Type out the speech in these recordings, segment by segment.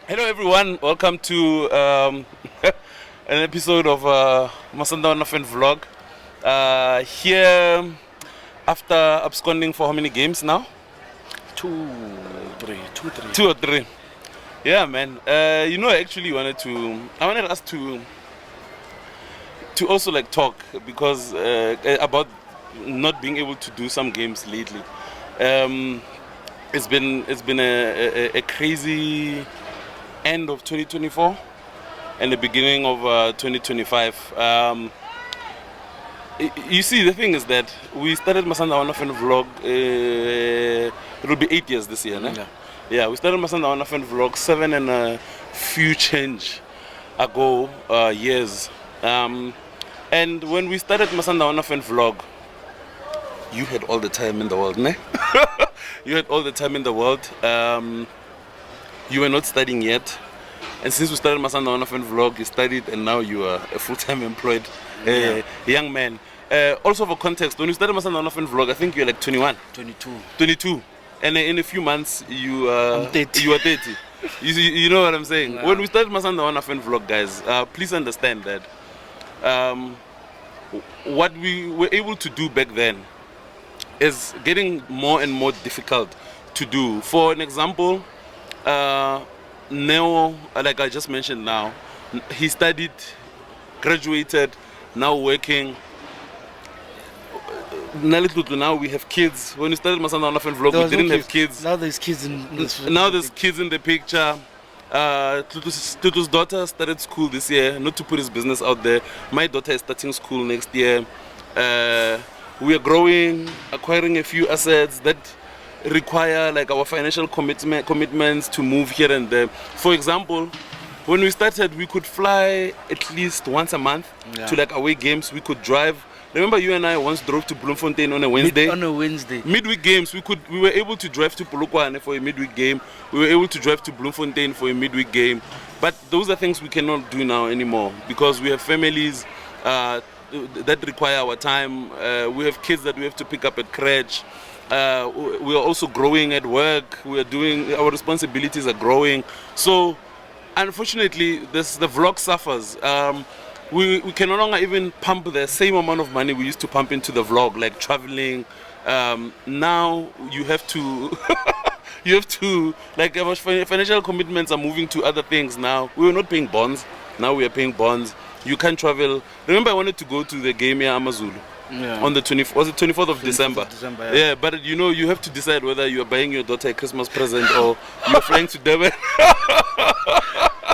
Hello everyone, welcome to an episode of Sundowns vlog. Here after absconding for how many games now? Two, three. Two or three. Yeah, man. I actually I wanted us to also like talk because about not being able to do some games lately. It's been a crazy end of 2024 and the beginning of 2025. You see, the thing is that we started Sundowns vlog. It will be 8 years this year, né? Yeah, we started Sundowns vlog 7 and a few change ago years. And when we started Sundowns vlog, you had all the time in the world, ne? You had all the time in the world. You were not studying yet, and since we started Sundowns vlog, you studied, and now you are a full-time employed young man. Also for context, when you started Sundowns vlog, I think you're like 21. 22. And in a few months, you are 30. You are 30. You know what I'm saying? Yeah. When we started Sundowns vlog, guys, please understand that what we were able to do back then is getting more and more difficult to do. For an example, Neo, like I just mentioned now, he studied, graduated, now working. Now we have kids. When we started Sundowns vlog, we didn't have kids. Now there's kids in the picture. Tutu's daughter started school this year, not to put his business out there. My daughter is starting school next year. We are growing, acquiring a few assets that require like our financial commitments to move here and there. For example, when we started, we could fly at least once a month to like away games. We could drive. Remember, you and I once drove to Bloemfontein on a Wednesday. Midweek games, we were able to drive to Polokwane for a midweek game. We were able to drive to Bloemfontein for a midweek game. But those are things we cannot do now anymore because we have families that require our time. We have kids that we have to pick up at crèche. We are also growing at work. Our responsibilities are growing. So unfortunately, the vlog suffers. We can no longer even pump the same amount of money we used to pump into the vlog, like traveling. Now you have to like our financial commitments are moving to other things now. We were not paying bonds. Now we are paying bonds. You can't travel. Remember, I wanted to go to the game here, Amazulu. Yeah. On the 24th of December. Yeah, but you have to decide whether you are buying your daughter a Christmas present or you're flying to Durban.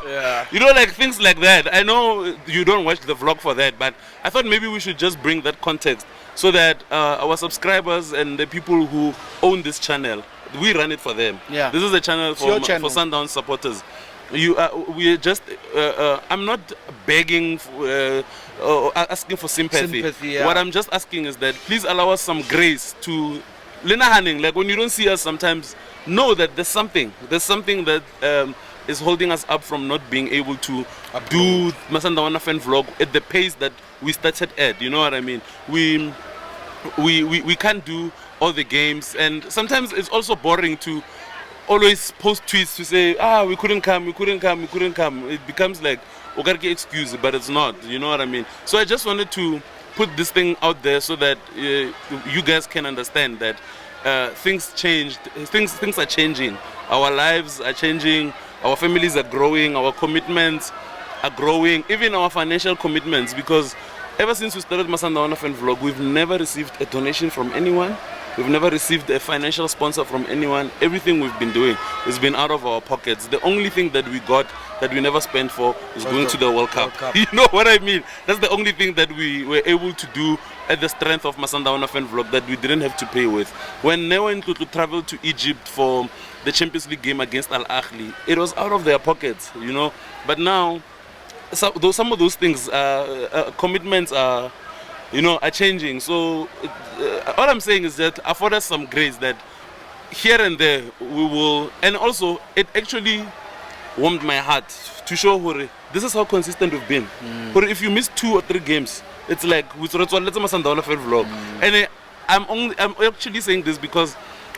Yeah. Like things like that. I know you don't watch the vlog for that, but I thought maybe we should just bring that context so that our subscribers and the people who own this channel, we run it for them. Yeah. This is a channel for Sundowns supporters. We are just. I'm not begging or asking for sympathy. Yeah. What I'm just asking is that please allow us some grace to Lena Hanning. Like when you don't see us sometimes, know that there's something that is holding us up from not being able to do Sundowns vlog at the pace that we started at. You know what I mean? We can't do all the games, and sometimes it's also boring to always post tweets to say, we couldn't come. It becomes like ogarke excuse, but it's not. You know what I mean? So I just wanted to put this thing out there so that you guys can understand that things changed. Things are changing. Our lives are changing. Our families are growing. Our commitments are growing. Even our financial commitments, because ever since we started Sundowns vlog, we've never received a donation from anyone. We've never received a financial sponsor from anyone. Everything we've been doing has been out of our pockets. The only thing that we got that we never spent for is going to the World Cup. You know what I mean? That's the only thing that we were able to do at the strength of Sundowns vlog that we didn't have to pay with. When Neo and Tutu traveled to Egypt for the Champions League game against Al Ahly, it was out of their pockets, But now, some of those things, commitments are changing. So all I'm saying is that afford us some grace that here and there we will. And also, it actually warmed my heart to show Hore, this is how consistent we've been. Hore, if you miss 2 or 3 games, it's like let's Sundowns vlog. And I'm actually saying this because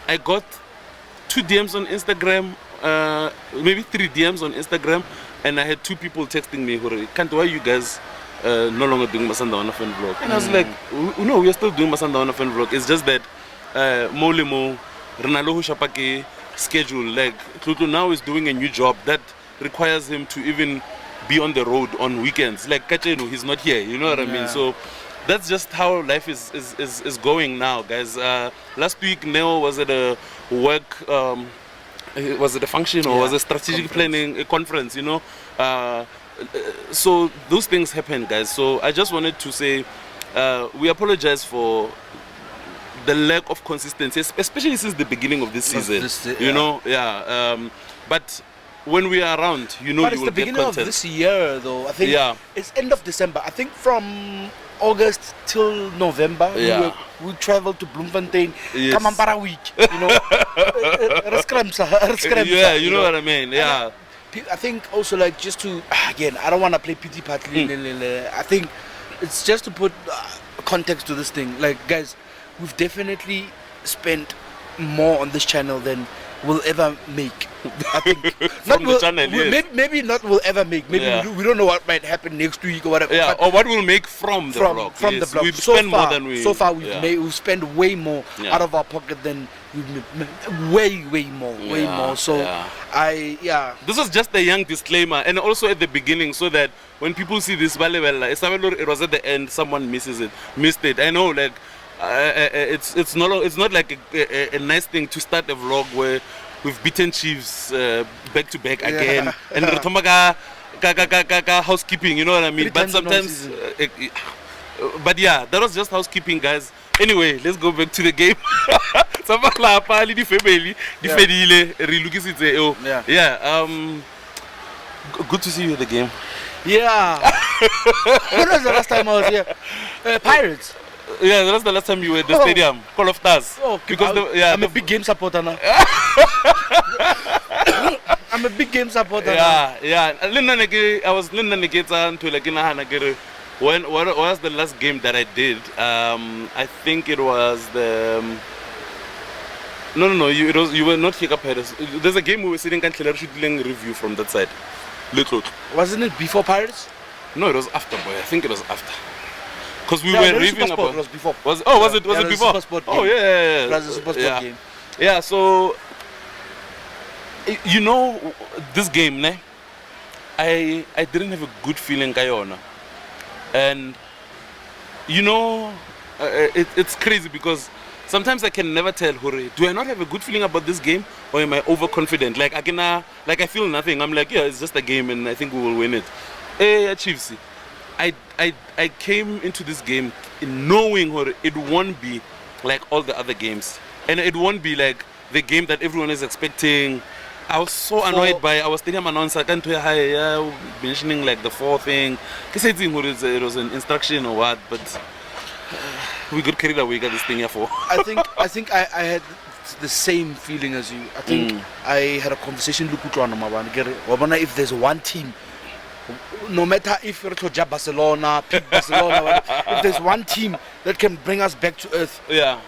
I got 2 DMs on Instagram maybe 3 DMs on Instagram, and I had 2 people texting me, "Can't why you guys no longer doing Masanda fan vlog?" And I was like, "No, we are still doing Masanda fan vlog. It's just that Molemo Renalo Shapake schedule. Like Pluto now is doing a new job that requires him to even be on the road on weekends. Like Kachenu, he's not here. You know what I mean? So that's just how life is going now, guys. Last week, Neo was at a work. Was it a function or was it a strategic planning conference? You know. So those things happen, guys. So I just wanted to say we apologize for the lack of consistency, especially since the beginning of this season. You know, but when we are around, you know, but you will it's the get beginning content. of this year, though. I think it's end of December. I think from August till November, we traveled to Bloemfontein, Kamampara week, you know. Yeah, you know what I mean. Yeah. I think also, like, just to, again, I don't want to play pity party. I think it's just to put context to this thing. Like, guys, we've definitely spent more on this channel than we'll ever make. I think maybe not will ever make. Maybe we don't know what might happen next week or whatever. Yeah, or what we'll make from the vlog. From the vlog. We've spent more than we. So far, we've spent way more out of our pocket than we've way more. So This was just a young disclaimer, and also at the beginning, so that when people see this, it was at the end. Someone missed it. I know, like. It's not like a nice thing to start a vlog where we've beaten Chiefs back to back again and housekeeping, you know what I mean? But sometimes but yeah, that was just housekeeping, guys. Anyway, let's go back to the game. Good to see you at the game. Yeah. When was the last time I was here? Pirates. Yeah, that's the last time you were at the stadium, Call of Stars. Because I'm a big game supporter now. I'm a big game supporter now. I was to like when what was the last game that I did? I think it was the you were not Hika Pirates. There's a game we were sitting and shooting review from that side. Little. Wasn't it before Pirates? No, it was after, boy. I think it was after. Because we were reviewing about. It was before. Was it before? It was a Super Sport game. Yeah, so you know this game, ne? I didn't have a good feeling, Kayona. And you know, it's crazy because sometimes I can never tell, do I not have a good feeling about this game or am I overconfident? Like I feel nothing. I'm like, yeah, it's just a game and I think we will win it. Chiefs. I came into this game knowing it won't be like all the other games, and it won't be like the game that everyone is expecting. I was so annoyed by our stadium announcer mentioning like the 4 thing. It was an instruction or what, but we got carried away. Got this thing here for. I think I had the same feeling as you. I think I had a conversation with Lukutu if there's one team. No matter if you're to Barcelona, Barcelona, if there's one team that can bring us back to earth,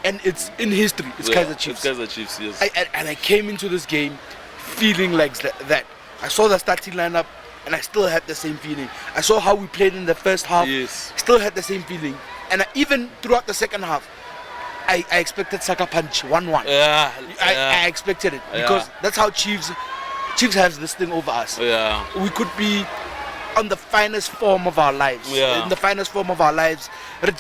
and it's in history, it's Kaizer Chiefs. It's Kaizer Chiefs, yes. And I came into this game feeling like that. I saw the starting lineup, and I still had the same feeling. I saw how we played in the first half, still had the same feeling. And even throughout the second half, I expected Saka punch 1-1. I expected it because that's how Chiefs has this thing over us. We could be on the finest form of our lives. In the finest form of our lives, but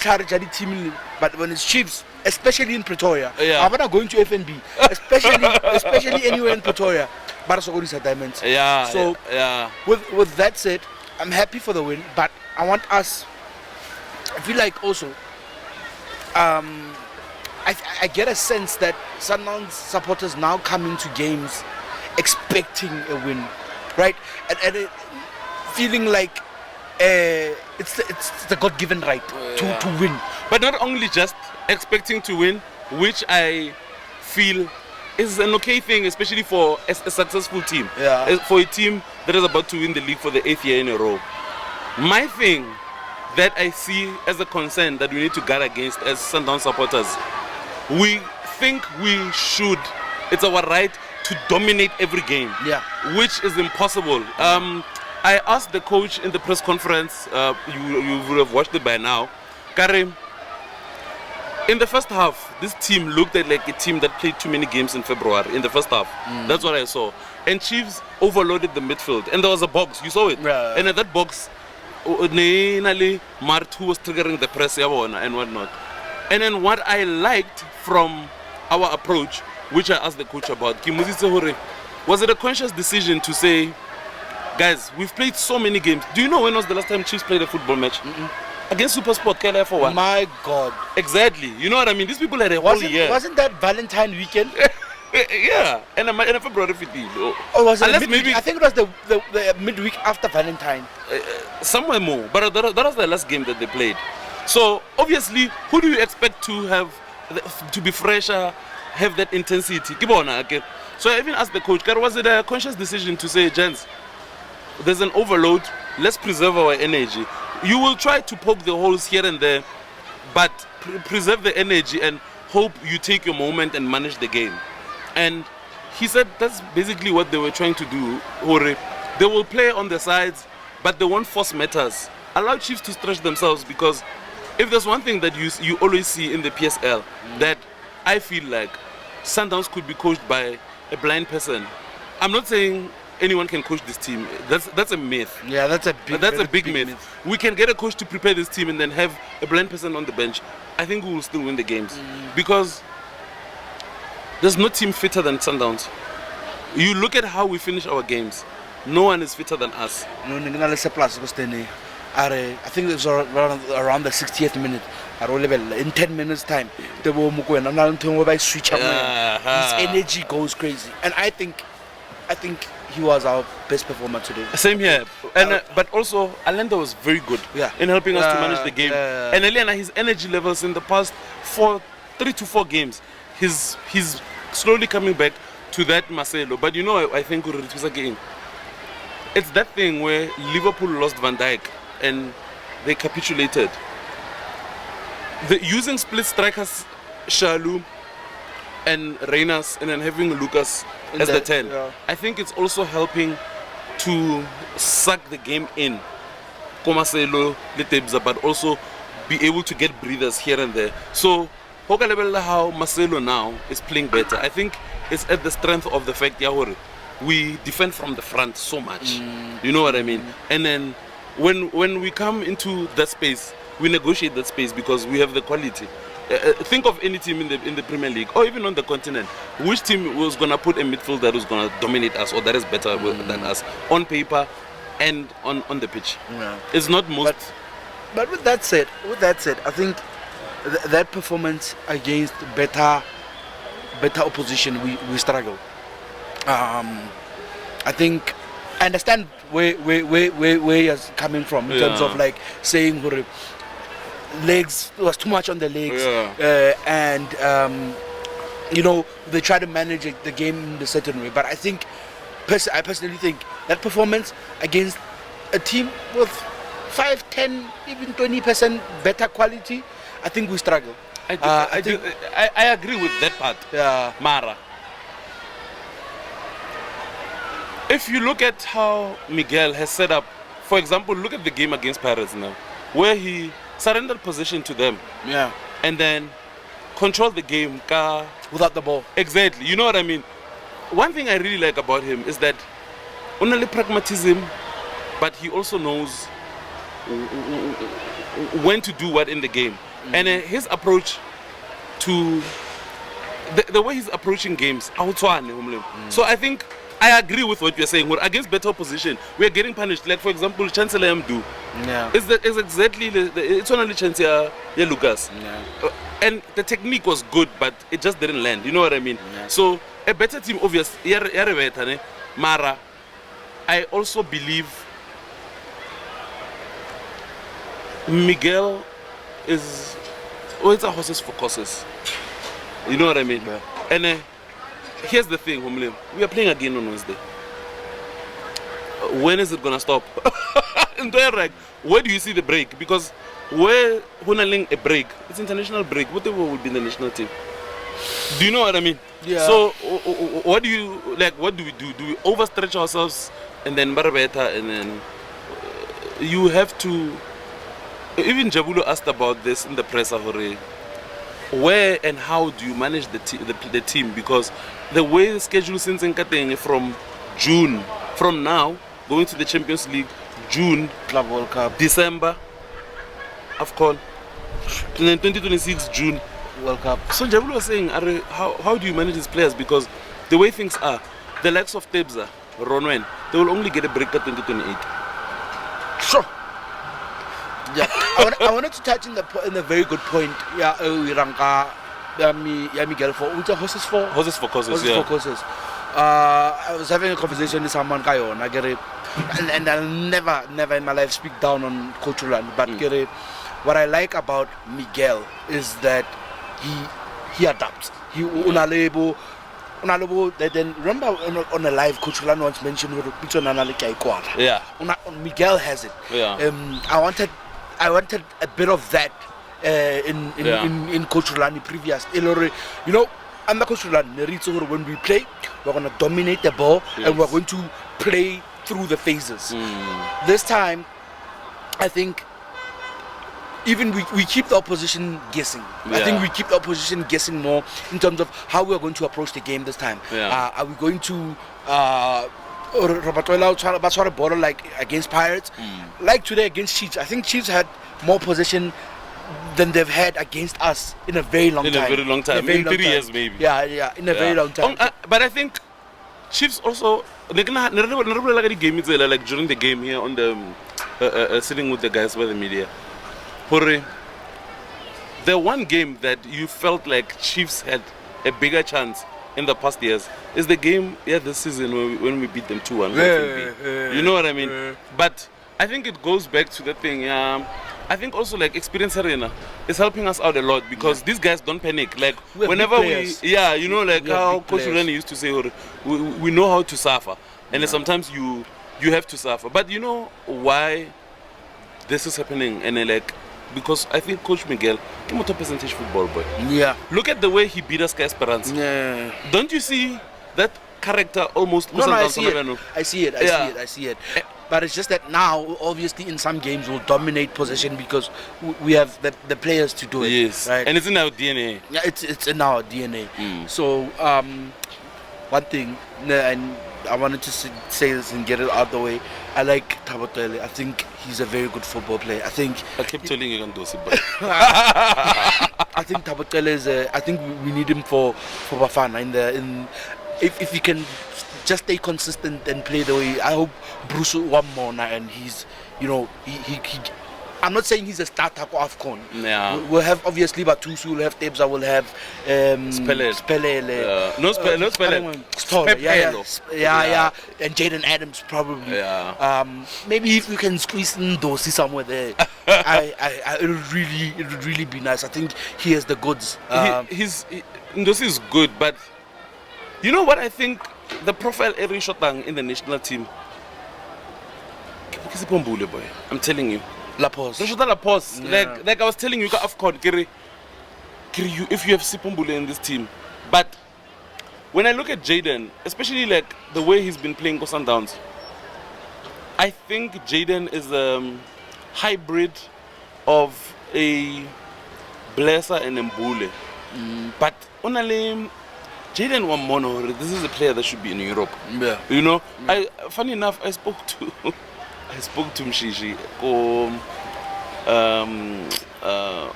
when it's Chiefs, especially in Pretoria, I'm not going to FNB, especially anywhere in Pretoria, Barcelona diamonds. With that said, I'm happy for the win, but I want us. I feel like also, I get a sense that Sundowns supporters now come into games expecting a win, right? And feeling like it's the God-given right to win. But not only just expecting to win, which I feel is an okay thing, especially for a successful team. For a team that is about to win the league for the 8th year in a row. My thing that I see as a concern that we need to guard against as Sundowns supporters, we think we should, it's our right to dominate every game. Yeah. Which is impossible. I asked the coach in the press conference, you would have watched it by now, Karim, in the first half, this team looked like a team that played too many games in February, in the first half. That's what I saw. And Chiefs overloaded the midfield. And there was a box, you saw it. Yeah. And at that box, Mart, who was triggering the press and whatnot. And then what I liked from our approach, which I asked the coach about, was it a conscious decision to say, guys, we've played so many games. Do you know when was the last time Chiefs played a football match? Against Supersport, KLF for one. My God. Exactly. You know what I mean? These people had a whole year. Wasn't that Valentine weekend? Yeah. And in February 15. Or was it midweek? Maybe, I think it was the midweek after Valentine. Somewhere more. But that was the last game that they played. So, obviously, who do you expect to have, to be fresher, have that intensity? Okay. So I even asked the coach, was it a conscious decision to say, gents, there's an overload, let's preserve our energy. You will try to poke the holes here and there, but preserve the energy and hope you take your moment and manage the game. And he said that's basically what they were trying to do. They will play on the sides, but they won't force matters. Allow Chiefs to stretch themselves, because if there's one thing that you always see in the PSL, that I feel like Sundowns could be coached by a blind person. I'm not saying anyone can coach this team. That's a myth. Yeah, that's a big myth. We can get a coach to prepare this team and then have a blind person on the bench. I think we will still win the games, because there's no team fitter than Sundowns. You look at how we finish our games. No one is fitter than us. I think it was around the 60th minute. In 10 minutes time, his energy goes crazy, and I think he was our best performer today. Same here, and but also Alenda was very good in helping us to manage the game. And Eliana, his energy levels in the past 3 to 4 games, he's slowly coming back to that Marcelo. But you know, I think it's that thing where Liverpool lost Van Dijk and they capitulated. Using split strikers, Shalu and Reynas, and then having Lucas as the 10. Yeah. I think it's also helping to suck the game in, Marcelo, but also be able to get breathers here and there. So, how Marcelo now is playing better, I think it's at the strength of the fact that we defend from the front so much. You know what I mean? And then when we come into that space, we negotiate that space because we have the quality. Think of any team in the Premier League or even on the continent. Which team was going to put a midfield that was going to dominate us or that is better than us on paper and on the pitch? Yeah. It's not most. But with that said, I think that performance against better opposition, we struggle. I think I understand where he's coming from in terms of like saying legs was too much on the legs, and they try to manage the game in a certain way. But I think I personally think that performance against a team with 5, 10, even 20% better quality, I think we struggle. I agree with that part. Yeah. Mara, if you look at how Miguel has set up, for example, look at the game against Pirates now, where he surrendered possession to them. Yeah. And then control the game without the ball. Exactly. You know what I mean? One thing I really like about him is that only pragmatism, but he also knows when to do what in the game. And his approach to the way he's approaching games, so I think I agree with what you're saying. We're against better opposition, we're getting punished. Like for example, Chancellor Mdu. Yeah. It's exactly it's only chance Lucas. Yeah. And the technique was good, but it just didn't land. You know what I mean? Yeah. So a better team, obviously. Mara, I also believe Miguel is it's a horses for courses. You know what I mean? Yeah. And here's the thing, we are playing again on Wednesday. When is it gonna stop? Where do you see the break? Because where Hunaling a break, it's international break. Whatever will be the national team. Do you know what I mean? Yeah. So what do you like? What do we do? Do we overstretch ourselves and then barabeta and then you have to? Even Jabulo asked about this in the press. Where and how do you manage the team? Because the way the schedule since Nkateng from June, from now going to the Champions League, June, Club World Cup, December, AFCON, and then 2026 June, World Cup. So Jabulo was saying, how do you manage these players? Because the way things are, the likes of Tebza, Ronwen, they will only get a break at 2028. Sure. Yeah, I wanted to touch in a very good point. Yeah, Miguel for horses for courses. I was having a conversation with someone, I get it, and I'll never in my life speak down on Coach Roland, but get it. What I like about Miguel is that he adapts. He unalebo. Then remember on a live, Coach Roland once mentioned yeah. Miguel has it. Yeah. I wanted a bit of that in Coach Rolani previous. You know, under Coach Rolani, when we play, we're going to dominate the ball and we're going to play through the phases. This time, I think even we keep the opposition guessing. I think we keep the opposition guessing more in terms of how we're going to approach the game this time. Are we going to try to border like against Pirates, like today against Chiefs? I think Chiefs had more possession than they've had against us in a very long time. In 3 years maybe. Yeah, in a very long time. But I think Chiefs also like during the game here on the sitting with the guys by the media. The one game that you felt like Chiefs had a bigger chance in the past years is the game this season when we beat them 2-1. You know what I mean? But I think it goes back to the thing. I think also like experience arena is helping us out a lot because these guys don't panic. Like whenever you know, like how Coach Rene used to say, we know how to suffer, and then sometimes you have to suffer. But you know why this is happening, and like because I think Coach Miguel came a top percentage football boy. Yeah. Look at the way he beat us, Esperance. Yeah. Don't you see that character almost? No, I see it. But it's just that now, obviously, in some games we'll dominate possession because we have the players to do it. Yes. Right? And it's in our DNA. Yeah, it's in our DNA. So one thing, and I wanted to say this and get it out of the way. I like Tabotele. I think he's a very good football player. I kept telling you can do it, but I think Tabotele is. I think we need him for Bafana if he can just stay consistent and play the way. I hope Bruce one more now, and he's, you know, he I'm not saying he's a starter for AFCON. Yeah. We'll have obviously Batusu, we'll have Tebza, we'll have Spelele. No Spelele. Yeah. And Jaden Adams probably. Yeah. Maybe if we can squeeze in Dosi somewhere there, it would really be nice. I think he has the goods. Dosi is good, but you know what I think the profile every Shotang in the national team. I'm telling you. La Pause. Like I was telling you, AFCON, if you have Sipombule in this team. But when I look at Jaden, especially like the way he's been playing for Sundowns, I think Jaden is a hybrid of a Blesser and Mbule. But only Jaden Wamono, this is a player that should be in Europe. Yeah. You know, funny enough, I spoke to Mshishi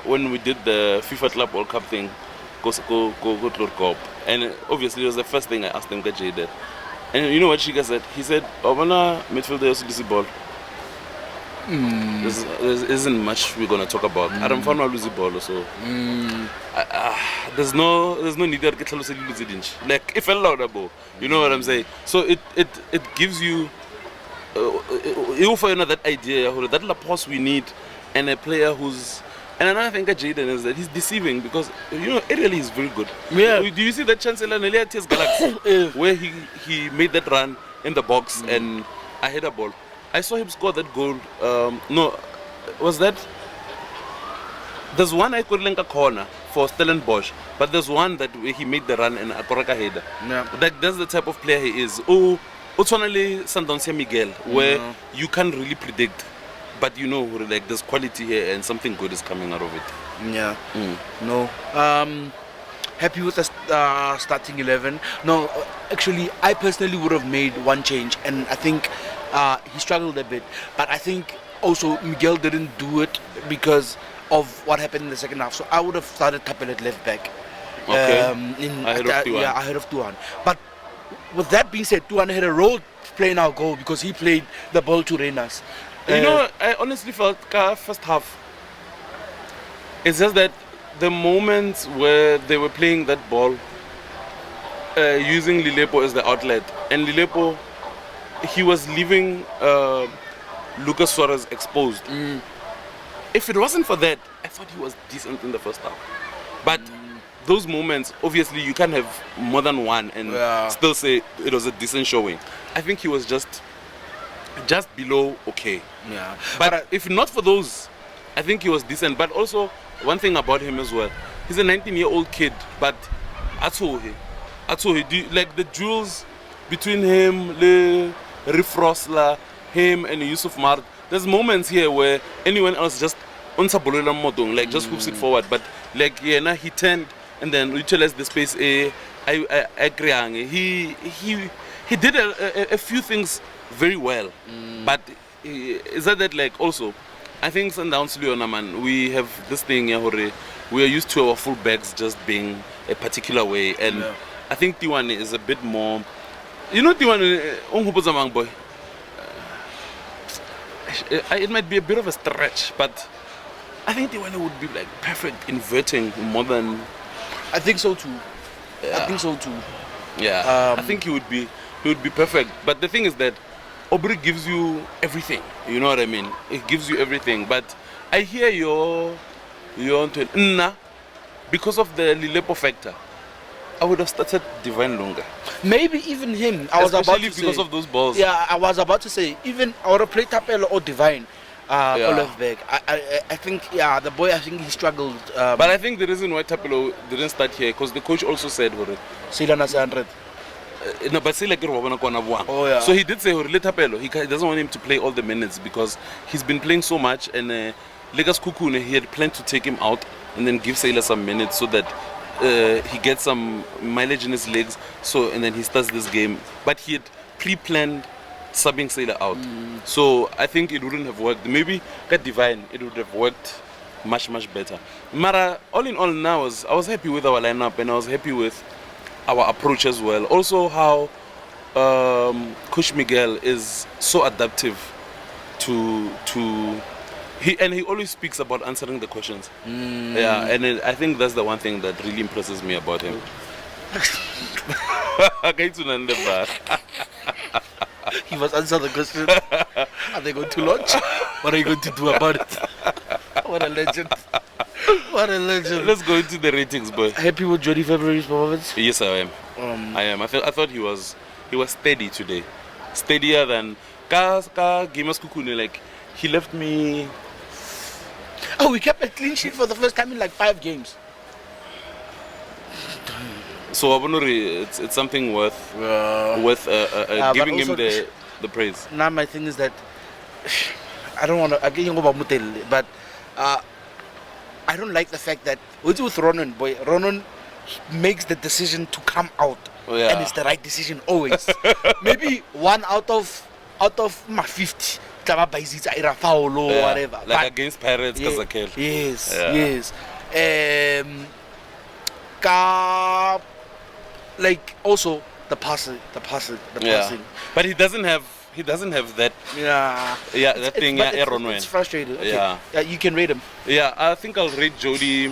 when we did the FIFA Club World Cup thing, go, and obviously it was the first thing I asked him, Jaden. And you know what Shika said? He said, Obana midfield also this ball. There isn't much we're gonna talk about. I don't find out losing ball also. There's no need to get lose. Like if ball, you know what I'm saying? So it gives you for that idea that La Pause we need, and a player who's. And another thing that Jaden is that he's deceiving because you know aerially he's very good. Yeah. Do you see that chance Elia Tes Galaxy where he made that run in the box and I hit a ball. I saw him score that goal. No, was that? There's one I could link a corner for Stellenbosch, But there's one that he made the run and Akoraka header. Yeah. That's the type of player he is. Oh, Otswanale Sundowns Miguel, where you can't really predict, but you know, like there's quality here and something good is coming out of it. Yeah. No. Happy with the starting 11. No, actually, I personally would have made one change, and I think he struggled a bit. But I think also Miguel didn't do it because of what happened in the second half. So I would have started Tapel at left back. Okay. Ahead of Tuan. Yeah, ahead of Tuan. But with that being said, Tuan had a role to play in our goal because he played the ball to Renas. You know, I honestly felt first half. It's just that the moments where they were playing that ball, using Lilepo as the outlet, and Lilepo, he was leaving Lucas Suarez exposed. If it wasn't for that, I thought he was decent in the first half. But those moments, obviously, you can't have more than one and still say it was a decent showing. I think he was just below okay. Yeah. But if not for those, I think he was decent. But also, one thing about him as well, he's a 19-year-old kid, but Atsohe, like the duels between him, Riff Rosler, him and Yusuf Mard, there's moments here where anyone else just like just hoops it forward, but like he turned and then utilized the space. He did a few things very well, but is that like also I think Sundowns Leona, man, we have this thing here, we are used to our full backs just being a particular way, and I think Tiwane is a bit more, you know, Tiwane boy. It might be a bit of a stretch, but I think Tiwane would be like perfect inverting more than. I think so too. I think so too. Yeah, I think he would be perfect. But the thing is that Aubrey gives you everything. You know what I mean? It gives you everything. But I hear your because of the Lilepo factor, I would have started Divine longer. Maybe even him. Especially because of those balls. Yeah, I was about to say even I would have played Tapelo or Divine. Olofberg. I think the boy, I think he struggled. But I think the reason why Tapelo didn't start here because the coach also said Silana 100. No, but say like oh yeah. So he did say Tapelo. He doesn't want him to play all the minutes because he's been playing so much, and Legas Kukune, he had planned to take him out and then give Sailor some minutes so that he gets some mileage in his legs. So and then he starts this game. But he had pre-planned subbing Sailor out. So I think it wouldn't have worked. Maybe at Divine it would have worked much better. Mara, all in all now I was happy with our lineup and I was happy with our approach as well. Also how Coach Miguel is so adaptive to he always speaks about answering the questions. Yeah, and I think that's the one thing that really impresses me about him. He must answer the question. Are they going to launch? What are you going to do about it? What a legend. What a legend. Let's go into the ratings, boy. Happy with Jody February's performance? Yes, I am. I am. I thought he was steady today. Steadier than Gimas Kukune. Like, he left me. Oh, we kept a clean sheet for the first time in like 5 games. So Abunuri, it's something worth giving him the praise. Now my thing is that I don't want to. I can't go about Mutel, but I don't like the fact that with Ronan, boy, Ronan makes the decision to come out, and it's the right decision always. Maybe 1 out of my 50. Foul or whatever. Like but against Pirates, Kazakel. Yes. Like also the passing. But he doesn't have that. That thing. It's frustrating. Okay. Yeah, you can rate him. Yeah, I think I'll rate Jody.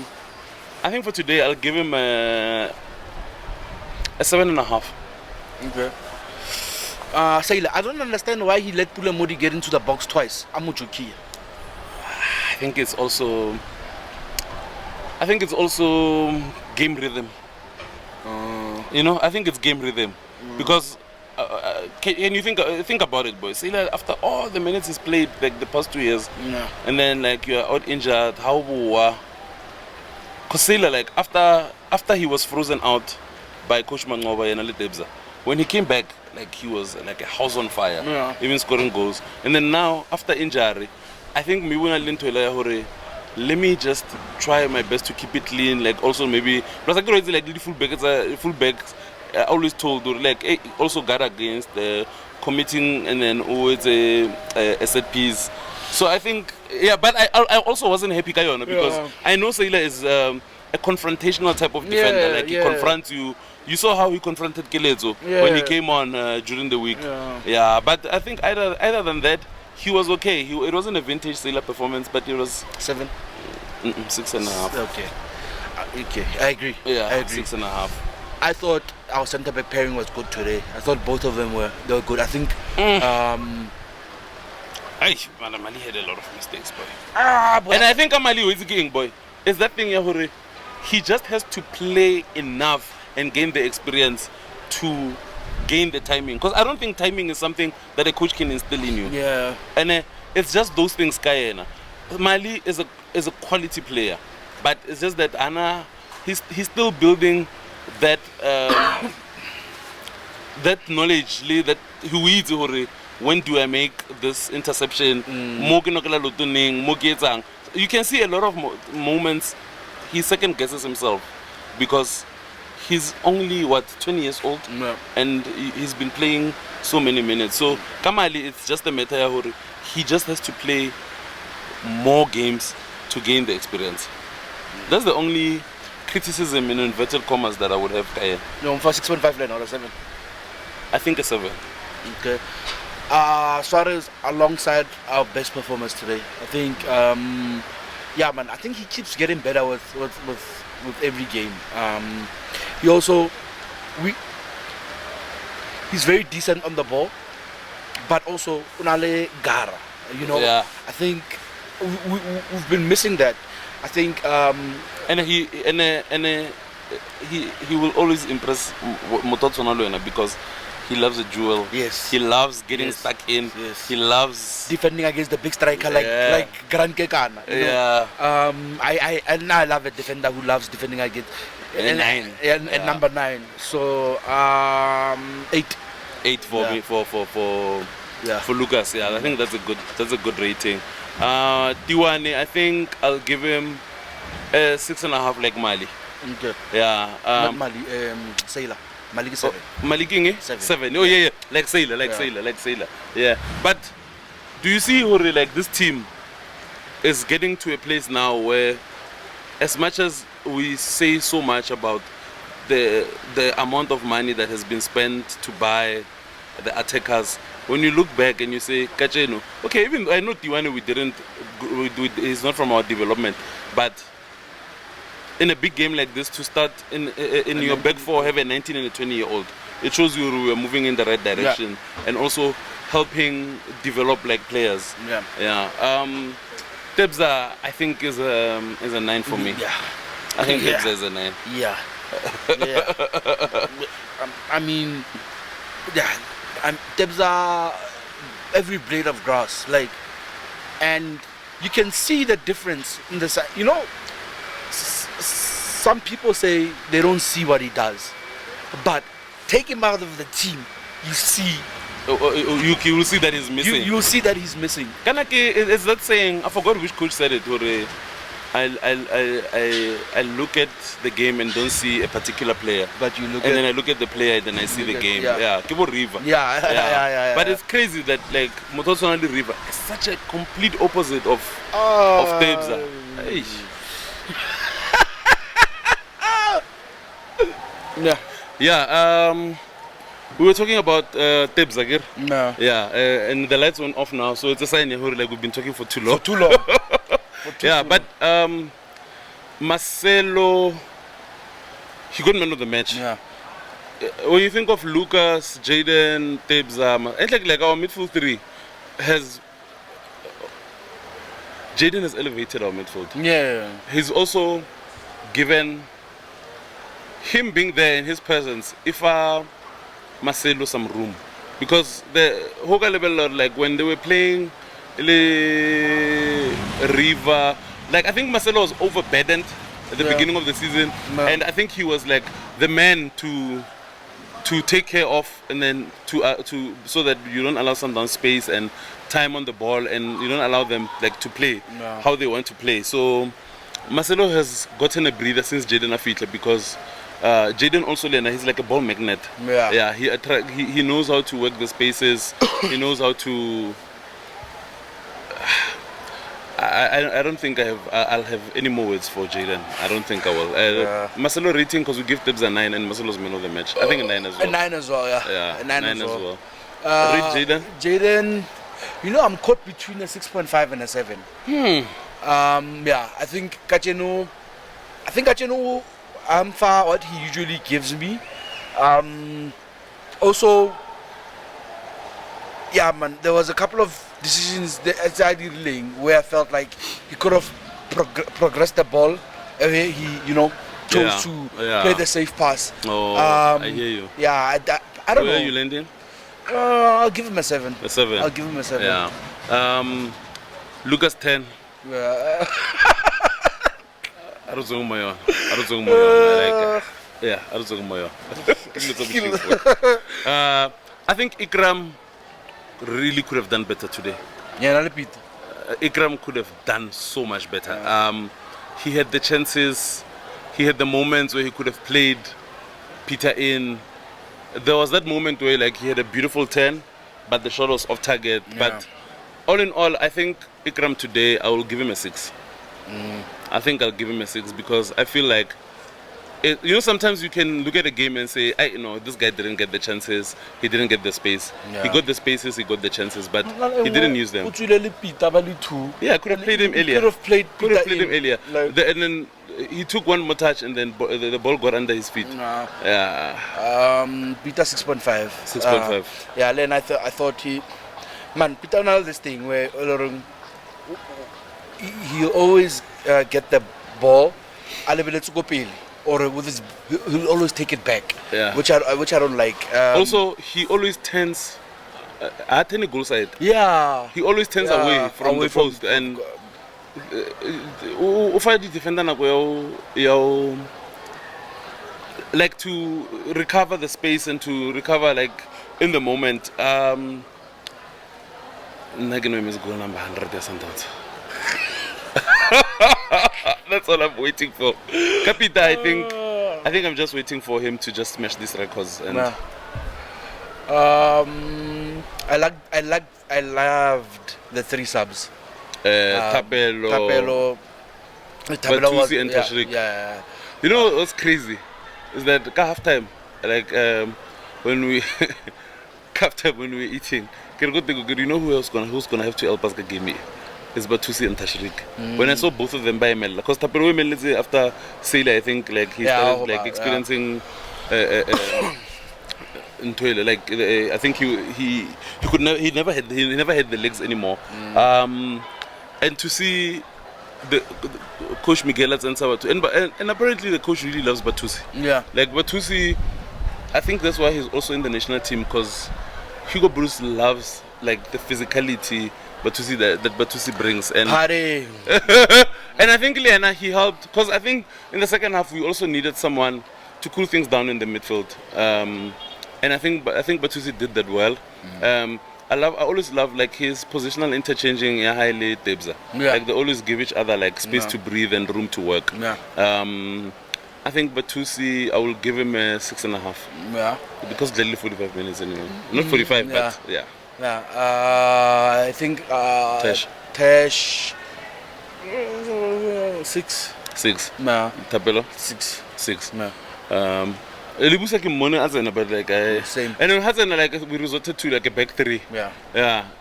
I think for today I'll give him a 7.5. Okay. Sailor, I don't understand why he let Pula Modi get into the box twice. Amuchuki. I think it's also game rhythm. You know, I think it's game rhythm because can you think about it, boys? Sailor, after all the minutes he's played like the past 2 years, and then like you're out injured, how? Because Sailor, like after after he was frozen out by Coach Mangoba and Ali Debza, when he came back, like he was like a house on fire, even scoring goals. And then now, after injury, I think let me just try my best to keep it clean. Like also maybe plus I already like the fullback. I always told like also guard against committing and then always a set piece. So I think but I also wasn't happy Kayona because I know Saila is a confrontational type of defender. Like he confronts you. You saw how he confronted Kelezo when he came on during the week. Yeah, but I think either than that, he was okay. It wasn't a vintage Sailor performance, but it was 7, 6.5. Okay, I agree. Yeah, I agree. 6.5. I thought our centre back pairing was good today. I thought both of them were good. I think. Mali had a lot of mistakes, boy. And I think Amali is king, boy. It's that thing, Yahore. He just has to play enough and gain the experience to gain the timing. Because I don't think timing is something that a coach can instill in you. Yeah. And it's just those things, Kayena. Mali is a quality player, but it's just that Anna, he's still building that that knowledge, that when do I make this interception? You can see a lot of moments he second guesses himself because he's only 20 years old and he's been playing so many minutes. So Kamali, it's just a matter of he just has to play more games to gain the experience. That's the only criticism in inverted commas that I would have. No, for 6.5 then or a 7. I think a 7. Okay. Suarez alongside our best performers today. I think I think he keeps getting better with every game. He also he's very decent on the ball, but also unale gara. I think we've been missing that. I think and he will always impress Mototso because he loves a duel. Yes. He loves getting stuck in. Yes. He loves defending against the big striker like Gran Kekana. I love a defender who loves defending against and number 9. So 8. 8 for me for Lucas. Yeah, I think that's a good rating. Tiwane, I think I'll give him a 6.5 like Mali. Okay. Yeah. Not Mali. Sailor. Maliki 7. Maliki 7. Oh yeah. Like Sailor. Yeah. But do you see like this team is getting to a place now where, as much as we say so much about the amount of money that has been spent to buy the attackers, when you look back and you say Kacheno, okay, even I know Tiwane he's not from our development, but in a big game like this, to start in your back four, have a 19 and a 20-year-old, it shows you we are moving in the right direction and also helping develop like players. Tebza, I think is a 9 for me. I think Tebza is a 9. I mean, Tebza, every blade of grass, and you can see the difference in the side. Some people say they don't see what he does, but take him out of the team, you see. You will see that he's missing. You'll see that he's missing. Kanake is that saying? I forgot which coach said it. I look at the game and don't see a particular player, but then I look at the player and then I see the game. Kibo River. But it's crazy that like Motosonali River is such a complete opposite of Tebza. We were talking about Tebza here. And the lights went off now, so it's a sign like we've been talking for too long. But Marcelo, he got man of the match. When you think of Lucas, Jaden, Tebza, it's like our midfield 3 has. Jaden has elevated our midfield. He's also given him being there in his presence. If Marcelo some room, because the Hoga level, like when they were playing Riva, like I think Marcelo was overburdened at the beginning of the season, and I think he was like the man to take care of, and then to so that you don't allow Sundowns space and time on the ball, and you don't allow them like to play how they want to play. So Marcelo has gotten a breather since Jaden Afitla, because Jaden also he's like a ball magnet. Yeah. He knows how to work the spaces. He knows how to. I don't think I'll have any more words for Jaden. I don't think I will. Marcelo rating, because we give Tibbs a 9 and Marcelo's man of the match. I think a 9 as well. A 9 as well, yeah. Yeah, a 9 as well. Rate Jaden? Jaden, I'm caught between a 6.5 and a 7. I think Kachenu, I'm far what he usually gives me. Also, there was a couple of decisions outside the lane where I felt like he could have progressed the ball. He, chose to play the safe pass. I hear you. Yeah, I don't know. Where are you landing? I'll give him a 7. A 7? I'll give him a 7. Yeah. Lucas 10. I don't know. I think Ikram really could have done better today. Yeah, repeat. Ikram could have done so much better. He had the chances, he had the moments where he could have played Peter in. There was that moment where he had a beautiful turn, but the shot was off target. But all in all, I think Ikram today, I will give him a 6. I think I'll give him a 6, because I feel like sometimes you can look at a game and say, this guy didn't get the chances, he didn't get the space. He got the spaces, he got the chances, but he didn't use them. Yeah, I could have played him earlier. Could have played him earlier. And then he took one more touch, and then the ball got under his feet. Yeah. Peter 6.5. 6.5. Yeah, then I thought Peter now this thing where he'll always get the ball, or with his, he'll always take it back. Yeah. Which I don't like. Also, he always turns at any goal side. Yeah. He always turns away from the post, and the defender like to recover the space and to recover in the moment. Is goal number 100 or Sundowns. That's all I'm waiting for. Capita, I think I'm just waiting for him to just smash these records. And I loved the 3 subs. Tapelo, Batusi, and Tashrik. Yeah. You know what's crazy is that half time, when we when we were eating, you know who's gonna have to help us get me? It's Batusi and Tashrik. When I saw both of them by Mel, because Tapelo after Sailor, I think he started experiencing in toilet. I think he never had the legs anymore. And to see the coach Miguel and apparently the coach really loves Batusi. Yeah. Batusi, I think that's why he's also in the national team, because Hugo Bruce loves the physicality that Batusi brings, and and I think Liana, he helped, because I think in the second half we also needed someone to cool things down in the midfield, and I think Batusi did that well. I always love his positional interchanging. Highly Debza. They always give each other space to breathe and room to work. I think Batusi, I will give him a 6.5. Yeah. Because gladly 45 minutes anyway. Not 45, but yeah. Yeah. I think Tesh 6. 6. Yeah. Tapelo 6. 6. Yeah. Libusa ke mone azena, but same. And then Hazena we resorted to a back 3. Yeah.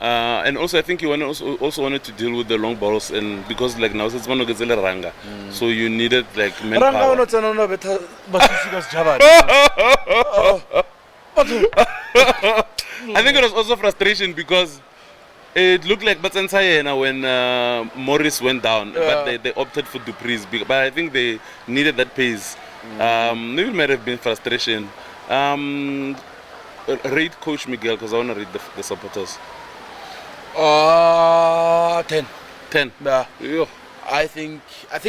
And also I think he also wanted to deal with the long balls, and because now it's one of the ranga, so you needed manpower. I think it was also frustration, because it looked like Batsansayena when Morris went down, but they opted for Dupree's. But I think they needed that pace. Maybe it might have been frustration. Rate Coach Miguel, because I want to read the supporters. 10. 10. Yeah. I think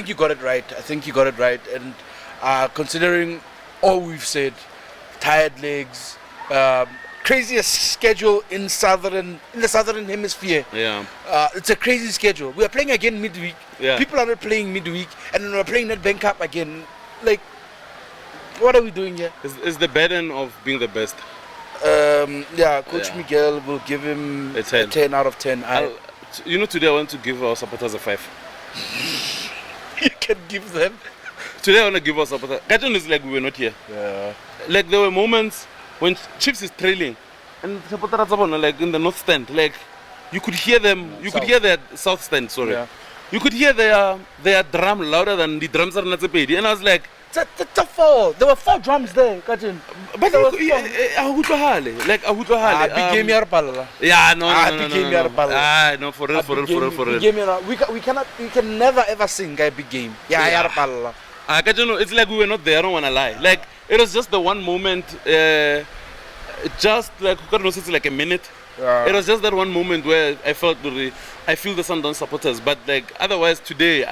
you got it right. I think you got it right. And considering all we've said, tired legs, craziest schedule in the southern hemisphere. Yeah. It's a crazy schedule. We are playing again midweek. Yeah. People are not playing midweek, and then we're playing Nedbank Cup again. Like, what are we doing here? It's the burden of being the best. Coach Miguel will give him a 10 out of 10. Today I want to give our supporters a 5. You can give them. Today I want to give our supporters. Gajon is like we were not here. Yeah. Like there were moments when Chiefs is trailing, and supporters are like in the north stand. Like you could hear them. You could hear their south stand. Sorry. Yeah. You could hear their drum louder than the drums are not payed. And I was like, it's a 4. There were 4 drums there, Gajon. But there was like big game here, Pala. Yeah, no. No, for real. We can never ever sing a big game. Yeah, Pala. It's like we were not there. I don't wanna lie. Like it was just the one moment, just like it's like a minute. It was just that one moment where I felt I feel the Sundowns supporters, but like otherwise today,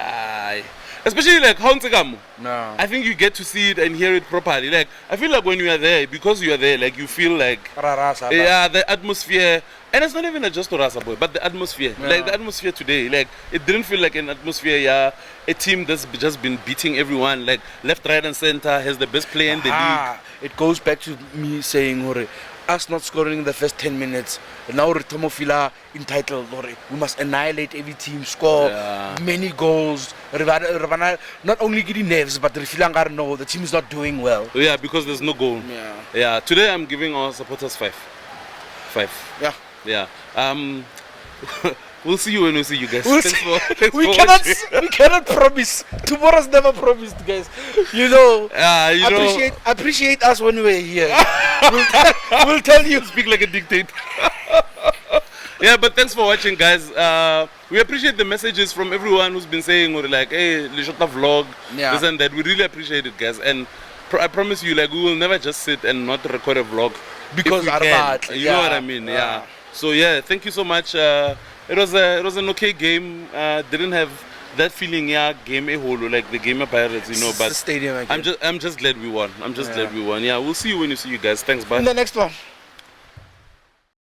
especially like Housekeeping. No. I think you get to see it and hear it properly. Like I feel like when you are there, because you are there, like you feel like the atmosphere, and it's not even just Rasa boy, but the atmosphere. Yeah. Like the atmosphere today, like it didn't feel like an atmosphere. A team that's just been beating everyone, like left, right, and center, has the best player in the league. It goes back to me saying, us not scoring in the first 10 minutes. Now Tomofila entitled, we must annihilate every team, score many goals. Not only getting nerves, but no, the team is not doing well. Yeah, because there's no goal. Yeah. Today I'm giving our supporters 5. Yeah. We'll see you when we see you guys. We cannot promise. Tomorrow's never promised, guys. Appreciate us when we're here. We'll tell you. Speak like a dictator. Yeah, but thanks for watching, guys. We appreciate the messages from everyone who's been saying, like, hey, Lishota vlog, this and that. We really appreciate it, guys. And I promise you, like, we will never just sit and not record a vlog because you know what I mean. Yeah. So yeah, thank you so much. It was an okay game. Didn't have that feeling, game a whole like the game of Pirates, but the stadium again. I'm just glad we won. Glad we won. Yeah, we'll see you when you see you guys. Thanks, bye. In the next one.